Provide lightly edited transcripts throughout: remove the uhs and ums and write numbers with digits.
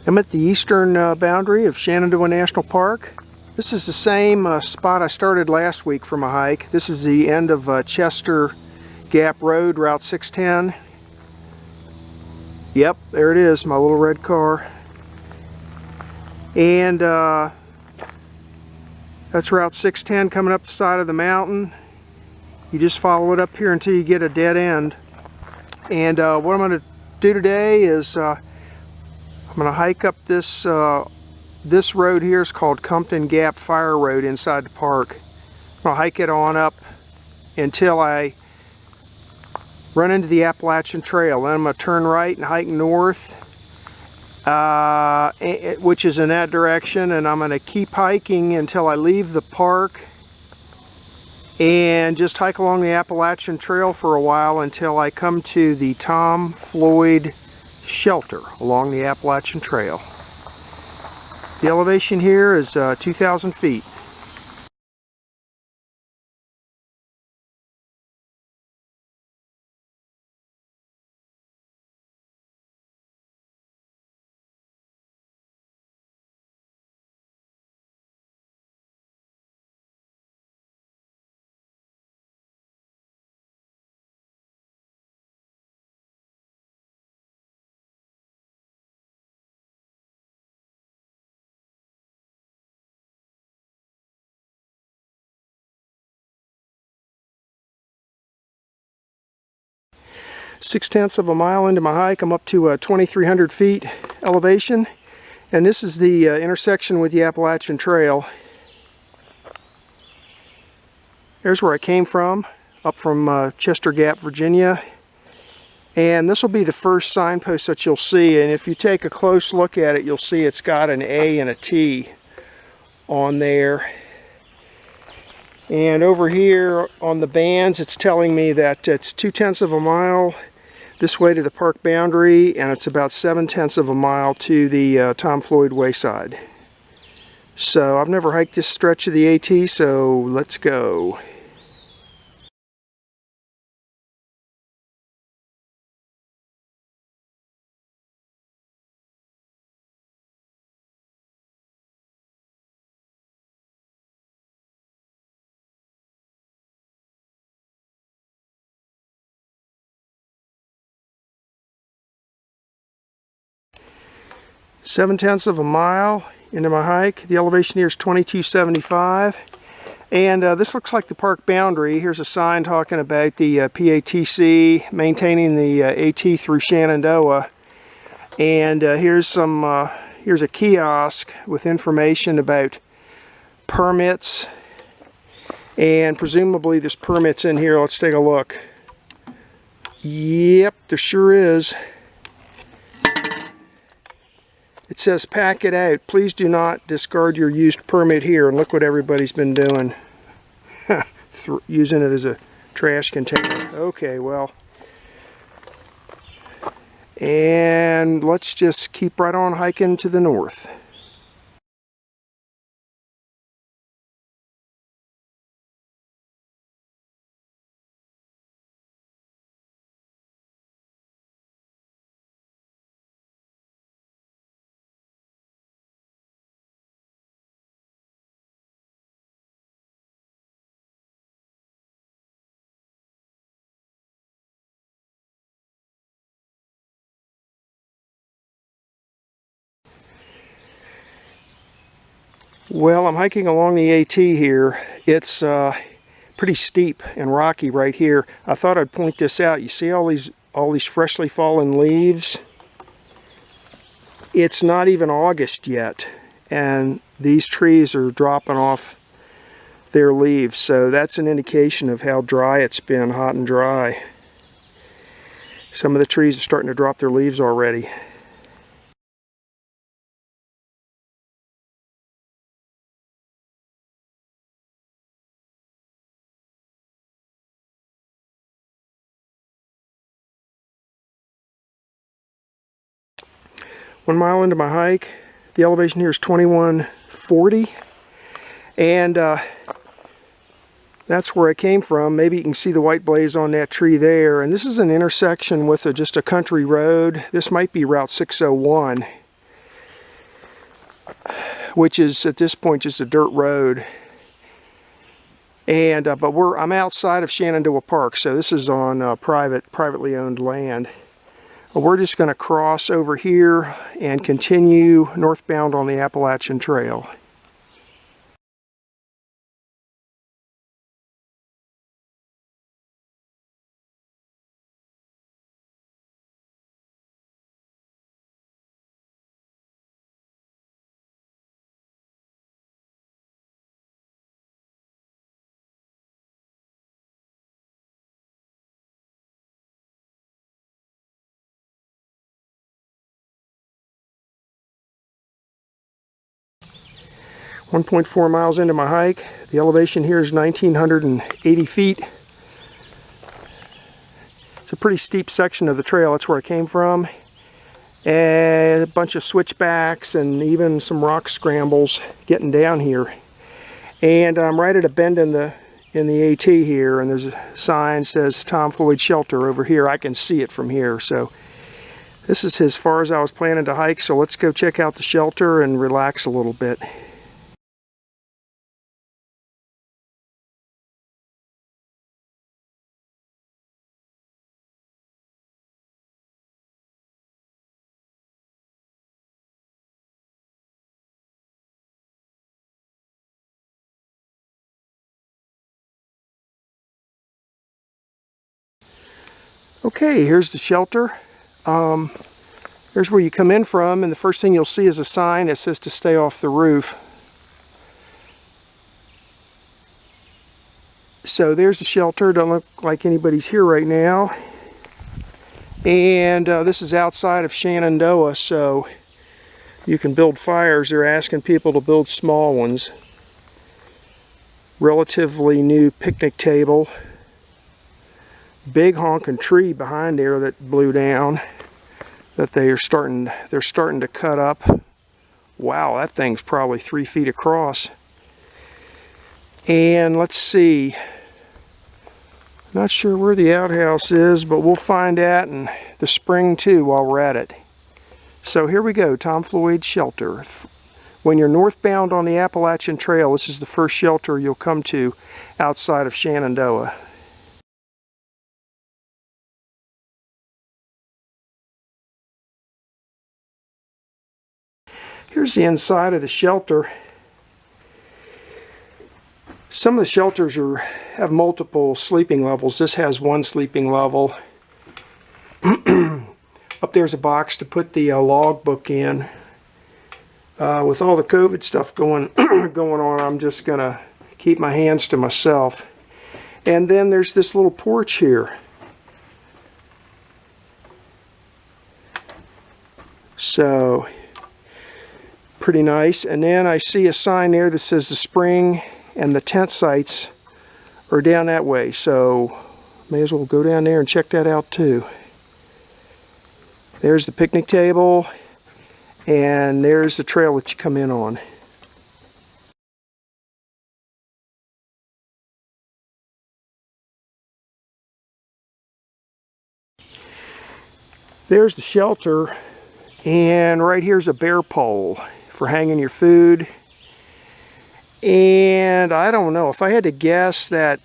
I'm at the eastern boundary of Shenandoah National Park. This is the same spot I started last week for my hike. This is the end of Chester Gap Road, Route 610. Yep, there it is, my little red car. And that's Route 610 coming up the side of the mountain. You just follow it up here until you get a dead end. And what I'm going to do today is I'm going to hike up this this road here. Is called Compton Gap Fire Road inside the park. I'm going to hike it on up until I run into the Appalachian Trail. Then I'm going to turn right and hike north, which is in that direction, and I'm going to keep hiking until I leave the park and just hike along the Appalachian Trail for a while until I come to the Tom Floyd shelter along the Appalachian Trail. The elevation here is 2,000 feet. Six-tenths of a mile into my hike, I'm up to 2,300 feet elevation, and this is the intersection with the Appalachian Trail. There's where I came from, up from Chester Gap, Virginia, and this will be the first signpost that you'll see. And if you take a close look at it, you'll see it's got an A and a T on there. And over here on the bands, it's telling me that it's 2/10 of a mile this way to the park boundary, and it's about 7/10 of a mile to the Tom Floyd Wayside. So I've never hiked this stretch of the AT, so let's go. Seven-tenths of a mile into my hike. The elevation here is 2275, and this looks like the park boundary. Here's a sign talking about the PATC maintaining the AT through Shenandoah, and here's a kiosk with information about permits, and presumably there's permits in here. Let's take a look. Yep, there sure is. It says, "Pack it out. Please do not discard your used permit here." And look what everybody's been doing. Using it as a trash container. Okay, well. And let's just keep right on hiking to the north. Well, I'm hiking along the AT here. It's pretty steep and rocky right here. I thought I'd point this out. You see all these freshly fallen leaves? It's not even August yet, and these trees are dropping off their leaves, so that's an indication of how dry it's been, hot and dry. Some of the trees are starting to drop their leaves already. One mile into my hike, the elevation here is 2140, and that's where I came from. Maybe you can see the white blaze on that tree there, and this is an intersection with just a country road. This might be Route 601, which is at this point just a dirt road. And but I'm outside of Shenandoah Park, so this is on privately owned land. We're just going to cross over here and continue northbound on the Appalachian Trail. .4 miles into my hike. The elevation here is 1,980 feet. It's a pretty steep section of the trail. That's where I came from. And a bunch of switchbacks and even some rock scrambles getting down here. And I'm right at a bend in the AT here, and there's a sign that says Tom Floyd Shelter over here. I can see it from here. So this is as far as I was planning to hike. So let's go check out the shelter and relax a little bit. Okay, here's the shelter. Here's where you come in from, and the first thing you'll see is a sign that says to stay off the roof. So there's the shelter. Don't look like anybody's here right now. And this is outside of Shenandoah, so you can build fires. They're asking people to build small ones. Relatively new picnic table. Big honking tree behind there that blew down that they're starting to cut up. Wow, that thing's probably 3 feet across. And let's see, not sure where the outhouse is, but we'll find out, and the spring too while we're at it. So here we go, Tom Floyd Shelter. When you're northbound on the Appalachian Trail, this is the first shelter you'll come to outside of Shenandoah. Here's the inside of the shelter. Some of the shelters have multiple sleeping levels. This has one sleeping level. Up there's a box to put the log book in. With all the COVID stuff going on, I'm just going to keep my hands to myself. And then there's this little porch here. So pretty nice. And then I see a sign there that says the spring and the tent sites are down that way, so may as well go down there and check that out too. There's the picnic table, and there's the trail that you come in on. There's the shelter, and right here's a bear pole for hanging your food. And I don't know, if I had to guess, that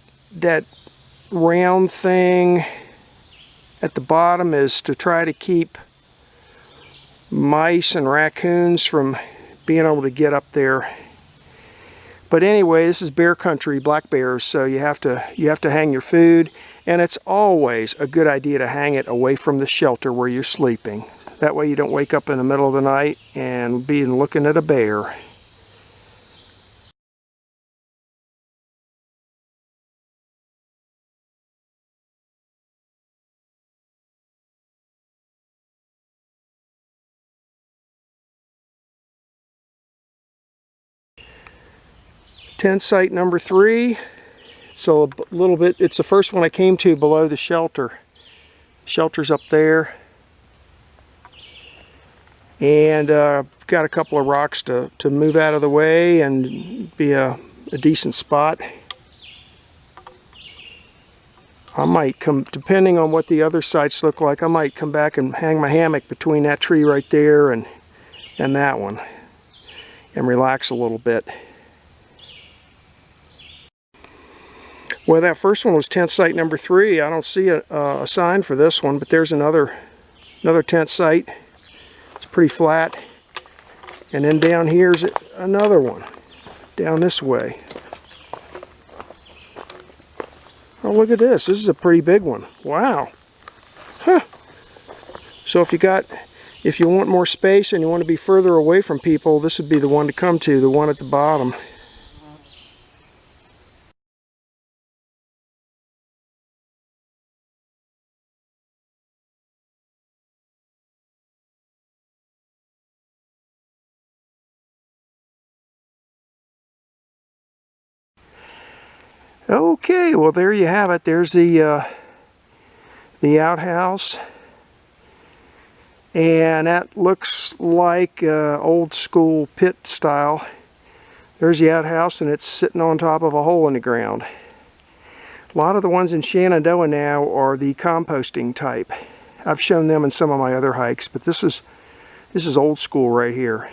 round thing at the bottom is to try to keep mice and raccoons from being able to get up there. But anyway, this is bear country, black bears, so you have to hang your food, and it's always a good idea to hang it away from the shelter where you're sleeping. That way you don't wake up in the middle of the night and be looking at a bear. Tent site number 3. It's a little bit, it's the first one I came to below the shelter. Shelter's up there. And got a couple of rocks to move out of the way and be a decent spot. I might come, depending on what the other sites look like, I might come back and hang my hammock between that tree right there and that one. and relax a little bit. Well, that first one was tent site number 3. I don't see a sign for this one, but there's another tent site. It's pretty flat. And then down here's another one, down this way. Oh, look at this. This is a pretty big one. Wow. Huh. So if you want more space and you want to be further away from people, this would be the one to come to, the one at the bottom. Okay, well there you have it. There's the outhouse, and that looks like old school pit style. There's the outhouse, and it's sitting on top of a hole in the ground. A lot of the ones in Shenandoah now are the composting type. I've shown them in some of my other hikes, but this is old school right here.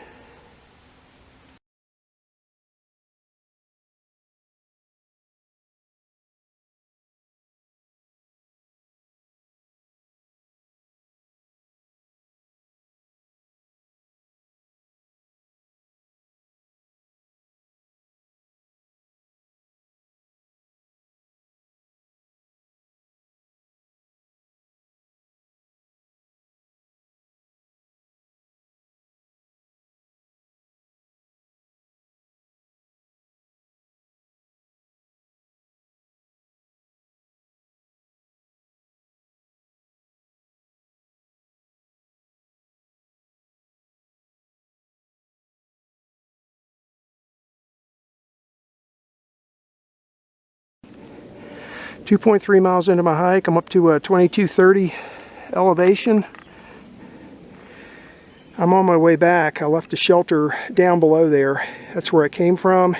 .3 miles into my hike, I'm up to 2230 elevation. I'm on my way back. I left the shelter down below there. That's where I came from.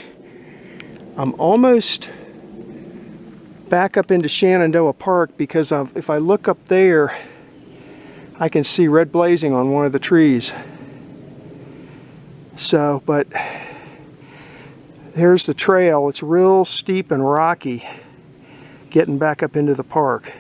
I'm almost back up into Shenandoah Park because if I look up there, I can see red blazing on one of the trees. So, but there's the trail. It's real steep and rocky getting back up into the park.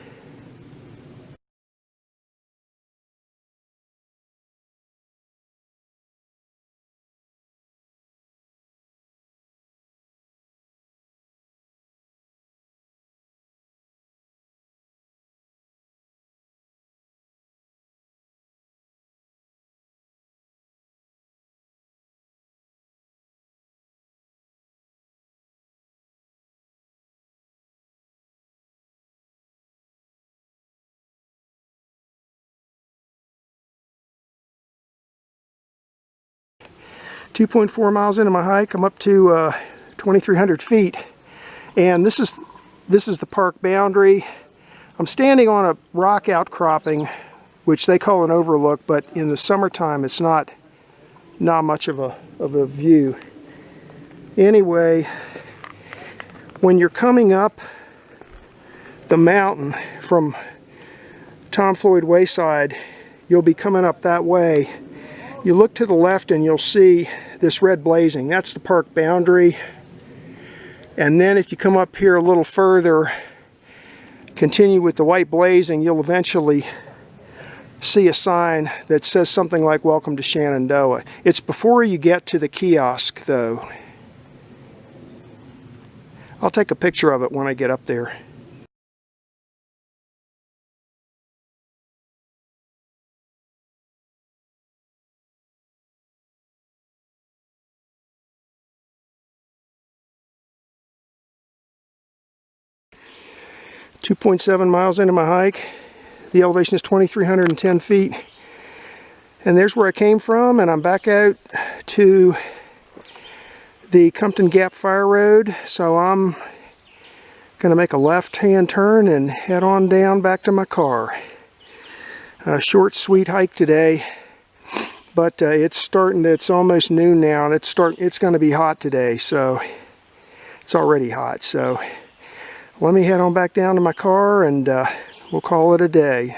.4 miles into my hike, I'm up to 2,300 feet, and this is the park boundary. I'm standing on a rock outcropping, which they call an overlook, but in the summertime it's not much of a view. Anyway, when you're coming up the mountain from Tom Floyd Wayside, you'll be coming up that way. You look to the left and you'll see this red blazing. That's the park boundary. And then if you come up here a little further, continue with the white blazing, you'll eventually see a sign that says something like "Welcome to Shenandoah." It's before you get to the kiosk, though. I'll take a picture of it when I get up there. .7 miles into my hike. The elevation is 2,310 feet. And there's where I came from, and I'm back out to the Compton Gap Fire Road. So I'm going to make a left-hand turn and head on down back to my car. A short, sweet hike today, but it's almost noon now, and it's going to be hot today, so it's already hot. So let me head on back down to my car, and we'll call it a day.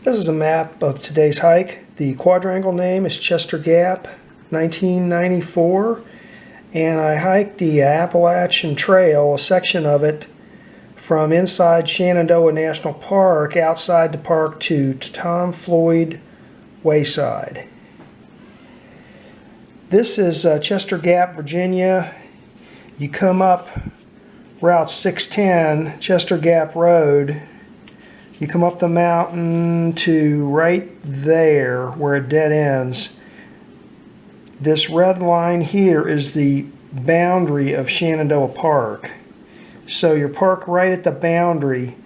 This is a map of today's hike. The quadrangle name is Chester Gap, 1994, and I hiked the Appalachian Trail, a section of it, from inside Shenandoah National Park outside the park to Tom Floyd Wayside. This is Chester Gap, Virginia. You come up Route 610, Chester Gap Road. You come up the mountain to right there where it dead ends. This red line here is the boundary of Shenandoah Park. So you're parked right at the boundary,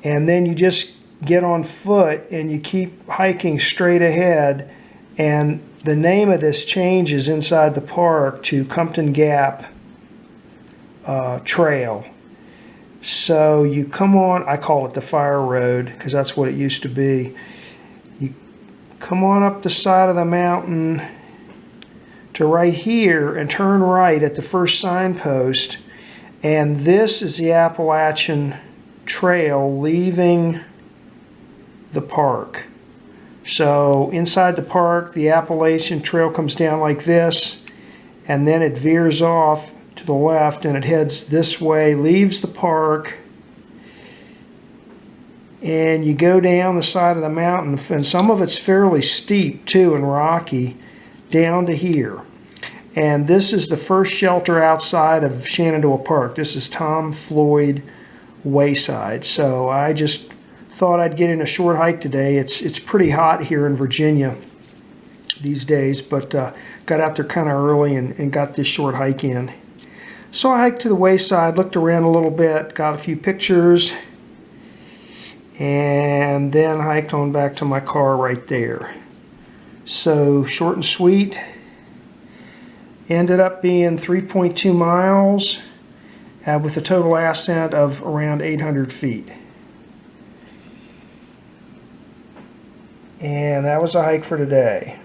and then you just get on foot and you keep hiking straight ahead, and the name of this changes inside the park to Compton Gap Trail. So you come on, I call it the Fire Road because that's what it used to be. You come on up the side of the mountain to right here and turn right at the first signpost, and this is the Appalachian Trail leaving the park. So inside the park, the Appalachian Trail comes down like this, and then it veers off to the left and it heads this way, leaves the park, and you go down the side of the mountain, and some of it's fairly steep too and rocky, down to here. And this is the first shelter outside of Shenandoah Park. This is Tom Floyd Wayside. So I just thought I'd get in a short hike today. It's pretty hot here in Virginia these days, but got out there kind of early and got this short hike in. So I hiked to the wayside, looked around a little bit, got a few pictures, and then hiked on back to my car right there. So short and sweet. Ended up being 3.2 miles with a total ascent of around 800 feet. And that was a hike for today.